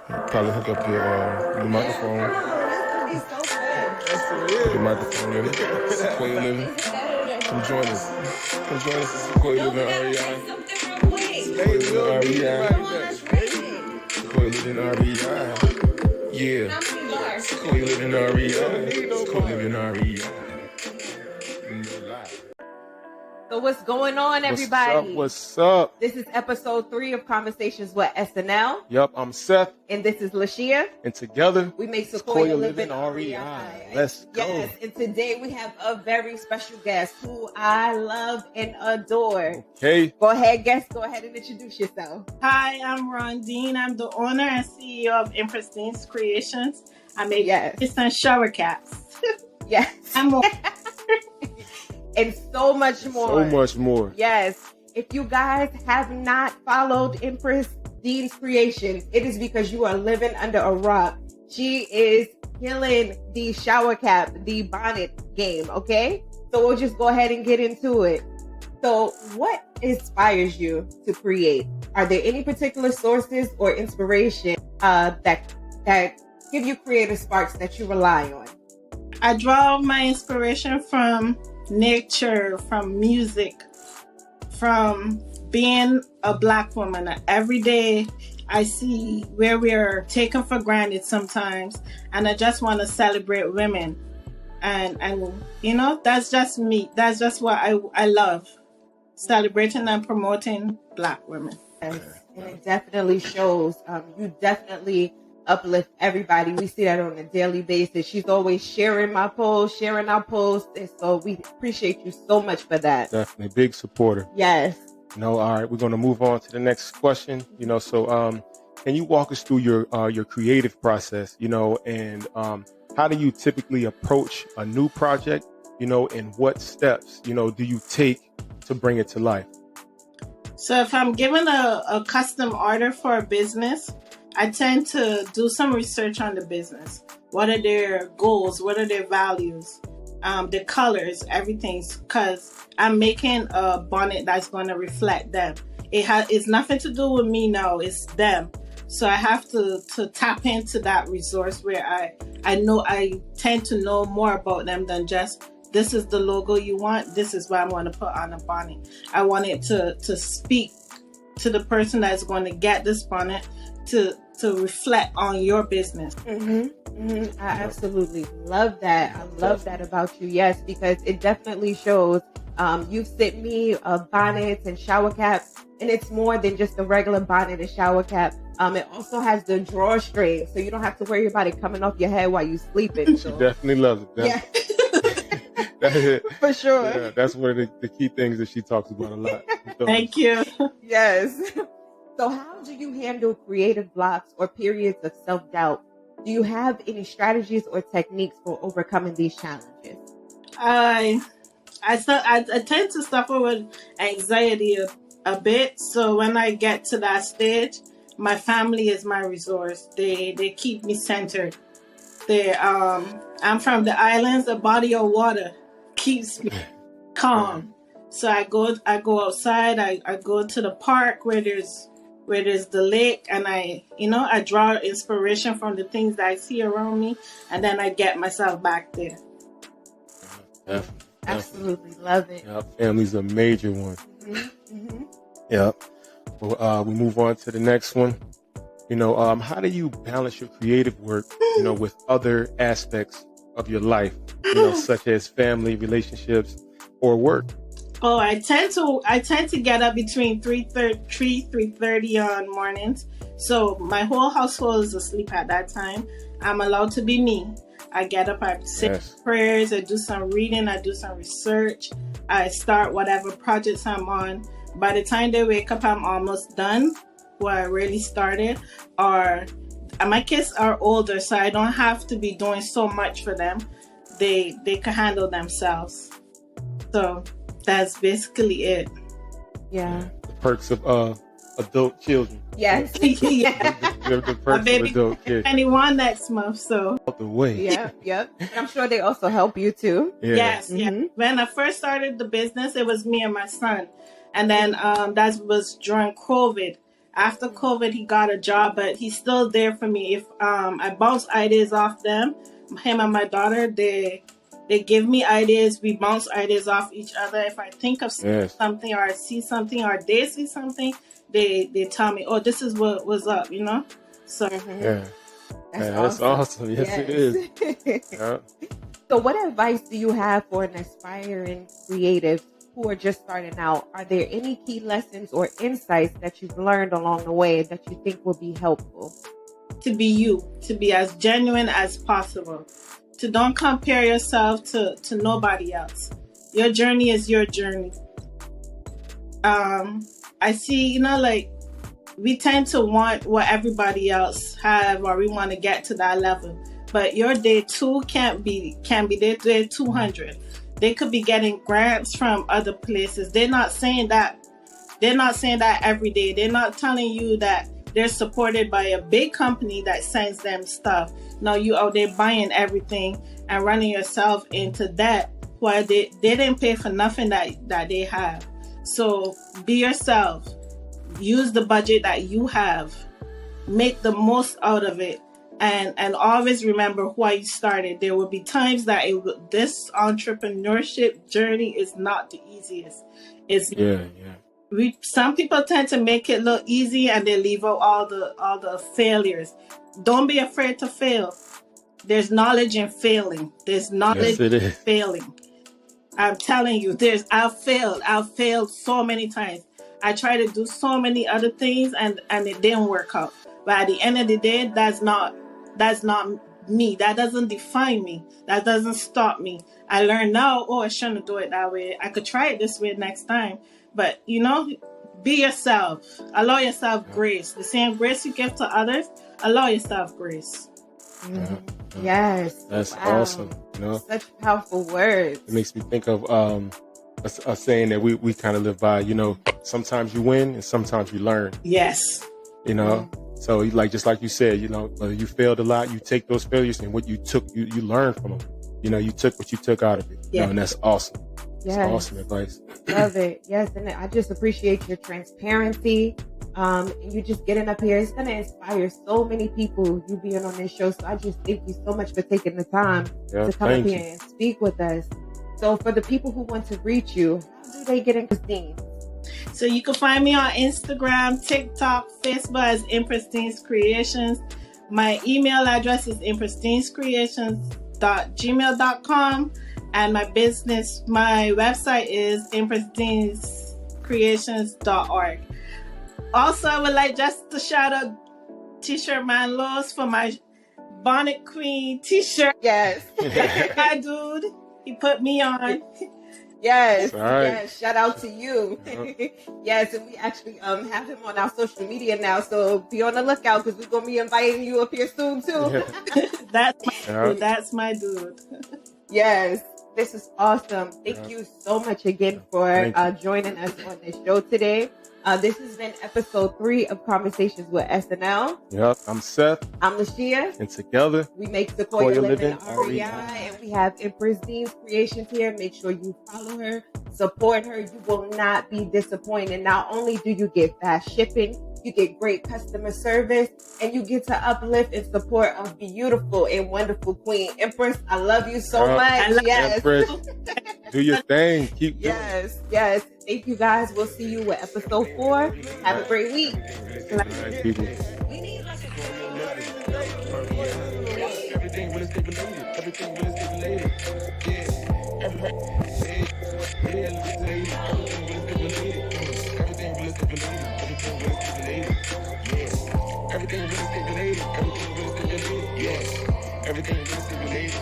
Probably hook up your microphone. Your microphone in. Sequoia Living. Come join us. Come join us at Sequoia Living REI. Sequoia Living REI. Sequoia Living REI. Yeah. Sequoia Living REI. Sequoia Living REI. So what's going on, everybody? What's up? This is episode 3 of Conversations with SNL. Yup, I'm Seth. And this is Lashia. And together, we make Sequoia Living REI. Let's go. Yes, and today we have a very special guest who I love and adore. Okay. Go ahead, guest. Go ahead and introduce yourself. Hi, I'm Rondine. I'm the owner and CEO of Empress Creations. I make instant shower caps. Yes. I'm more. And so much more. So much more. Yes. If you guys have not followed Empress Dean's Creations, it is because you are living under a rock. She is killing the shower cap, the bonnet game, okay? So we'll just go ahead and get into it. So what inspires you to create? Are there any particular sources or inspiration that give you creative sparks that you rely on? I draw my inspiration from nature, from music, from being a Black woman. Every day I see where we are taken for granted sometimes, and I just want to celebrate women. And you know, that's just me. That's just what I love, celebrating and promoting Black women. Yes, and it definitely shows. You definitely uplift everybody. We see that on a daily basis. She's always sharing my posts, sharing our posts, and so we appreciate you so much for that. Definitely big supporter. Yes. All right, we're going to move on to the next question. So can you walk us through your creative process, and how do you typically approach a new project, and what steps, do you take to bring it to life? So if I'm given a custom order for a business, I tend to do some research on the business. What are their goals? What are their values? The colors, everything. Because I'm making a bonnet that's going to reflect them. It's nothing to do with me now. It's them. So I have to tap into that resource where I know I tend to know more about them than just, this is the logo you want. This is what I want to put on a bonnet. I want it to speak to the person that's going to get this bonnet to reflect on your business. I absolutely love that. I love that about you. Yes, because it definitely shows. You've sent me bonnets and shower caps, and it's more than just a regular bonnet and shower cap. It also has the drawstring, so you don't have to worry about it coming off your head while you're sleeping. So. She definitely loves it. Yeah. For sure. Yeah, that's one of the key things that she talks about a lot. Thank you. Yes. So how do you handle creative blocks or periods of self-doubt? Do you have any strategies or techniques for overcoming these challenges? I tend to suffer with anxiety a bit. So when I get to that stage, my family is my resource. They keep me centered. I'm from the islands. A body of water keeps me calm. So I go outside. I go to the park where there's the lake, and I draw inspiration from the things that I see around me, and then I get myself back there. Absolutely love it. Family's a major one. Yep. Well, we move on to the next one. How do you balance your creative work, with other aspects of your life, such as family, relationships, or work? Oh, I tend to get up between 3:30 on mornings. So my whole household is asleep at that time. I'm allowed to be me. I get up, I say prayers, I do some reading, I do some research, I start whatever projects I'm on. By the time they wake up, I'm almost done what I really started. Or my kids are older, so I don't have to be doing so much for them. They can handle themselves. So that's basically it. Yeah. The perks of adult children. Yes. The perks of adult kids. 21 next month, so. Out the way. Yep. And I'm sure they also help you too. Yeah. Yes, yeah. When I first started the business, it was me and my son. And then that was during COVID. After COVID, he got a job, but he's still there for me. If I bounce ideas off them, him and my daughter, they give me ideas. We bounce ideas off each other. If I think of something, or I see something, or they see something, they tell me, "Oh, this is what was up," you know. So that's awesome. Yes, it is. Yeah. So, what advice do you have for an aspiring creative who are just starting out? Are there any key lessons or insights that you've learned along the way that you think will be helpful? To be you, to be as genuine as possible. To don't compare yourself to nobody else. Your journey is your journey. I see, you know, like, we tend to want what everybody else have, or we want to get to that level. But your day 2 can be their day 200. They could be getting grants from other places. They're not saying that every day. They're not telling you that they're supported by a big company that sends them stuff. No, you out there buying everything and running yourself into debt while they didn't pay for nothing that they have. So be yourself. Use the budget that you have. Make the most out of it. And always remember why you started. There will be times that this entrepreneurship journey is not the easiest. It's some people tend to make it look easy and they leave out all the failures. Don't be afraid to fail. There's knowledge in failing. There's knowledge in failing. I'm telling you, I've failed so many times. I tried to do so many other things and it didn't work out. But at the end of the day, that's not me. That doesn't define me. That doesn't stop me. I learned now, I shouldn't do it that way. I could try it this way next time. But, you know, be yourself. Allow yourself grace. The same grace you give to others, allow yourself grace. Yes. That's awesome. You know? Such powerful words. It makes me think of a saying that we kind of live by, you know, sometimes you win and sometimes you learn. Yes. You know? So, like, just like you said, you know, whether you failed a lot, you take those failures and what you took, you learn from them. You know, you took what you took out of it. You know, and that's awesome. Yes. That's awesome advice. Love it. Yes. And I just appreciate your transparency. You just getting up here. It's going to inspire so many people, you being on this show. So I just thank you so much for taking the time to come up here and speak with us. So for the people who want to reach you, how do they get in Christine? So you can find me on Instagram, TikTok, Facebook as Empress Creations. My email address is empresscreations.gmail.com. And my website is empresscreations.org. Also, I would like just to shout out T-shirt Man Lowe's for my Bonnet Queen T-shirt. Yes. Hi, dude. He put me on. Yes, right. Yes. Shout out to you. Yes, and we actually have him on our social media now, so be on the lookout because we're gonna be inviting you up here soon too. That's my dude. Yes, this is awesome. Thank you so much again for joining us on this show today. This has been episode 3 of Conversations with SNL. Yep, I'm Seth. I'm Lashia. And together, we make Sequoia Living REI. And we have Empress Dean's Creations here. Make sure you follow her, support her. You will not be disappointed. Not only do you get fast shipping, you get great customer service, and you get to uplift and support a beautiful and wonderful queen. Empress, I love you so much. I love Empress. Do your thing. Keep doing it. Yes. Thank you guys. We'll see you with episode 4. Have a great week. All right, people. Everything will stay related. Everything will stay related. Yeah. Everything will stay related. Everything will stay related. Everything will stay related. Yeah. Everything will stay related. Everything will stay related. Yeah. Everything will stay related.